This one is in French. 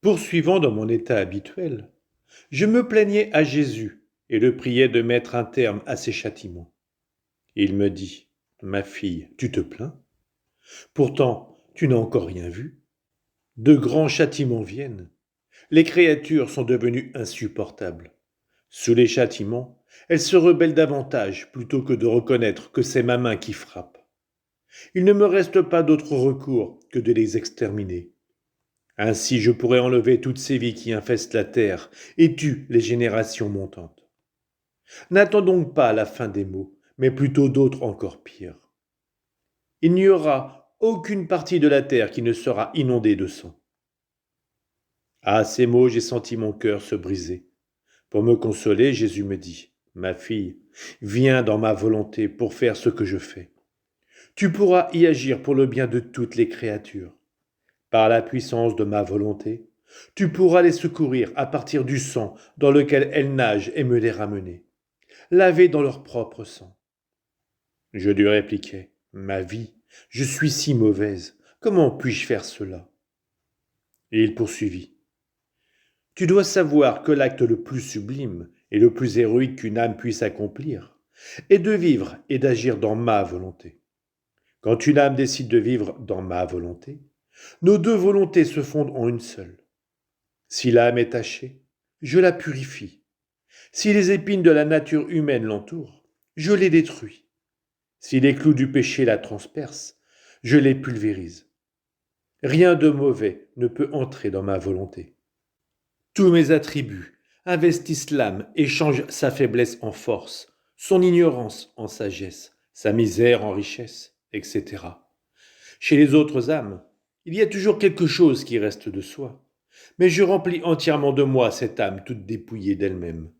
Poursuivant dans mon état habituel, je me plaignais à Jésus et le priais de mettre un terme à ces châtiments. Il me dit, ma fille, tu te plains? Pourtant, tu n'as encore rien vu. De grands châtiments viennent. Les créatures sont devenues insupportables. Sous les châtiments, elles se rebellent davantage plutôt que de reconnaître que c'est ma main qui frappe. Il ne me reste pas d'autre recours que de les exterminer. Ainsi je pourrais enlever toutes ces vies qui infestent la terre et tuent les générations montantes. N'attends donc pas la fin des maux, mais plutôt d'autres encore pires. Il n'y aura aucune partie de la terre qui ne sera inondée de sang. À ces mots, j'ai senti mon cœur se briser. Pour me consoler, Jésus me dit, ma fille, viens dans ma volonté pour faire ce que je fais. Tu pourras y agir pour le bien de toutes les créatures. Par la puissance de ma volonté, tu pourras les secourir à partir du sang dans lequel elles nagent et me les ramener, laver dans leur propre sang. Je lui répliquai, ma vie, je suis si mauvaise, comment puis-je faire cela? Et il poursuivit, tu dois savoir que l'acte le plus sublime et le plus héroïque qu'une âme puisse accomplir est de vivre et d'agir dans ma volonté. Quand une âme décide de vivre dans ma volonté, nos deux volontés se fondent en une seule. Si l'âme est tachée, je la purifie. Si les épines de la nature humaine l'entourent, je les détruis. Si les clous du péché la transpercent, je les pulvérise. Rien de mauvais ne peut entrer dans ma volonté. Tous mes attributs investissent l'âme et changent sa faiblesse en force, son ignorance en sagesse, sa misère en richesse, etc. Chez les autres âmes, il y a toujours quelque chose qui reste de soi, mais je remplis entièrement de moi cette âme toute dépouillée d'elle-même.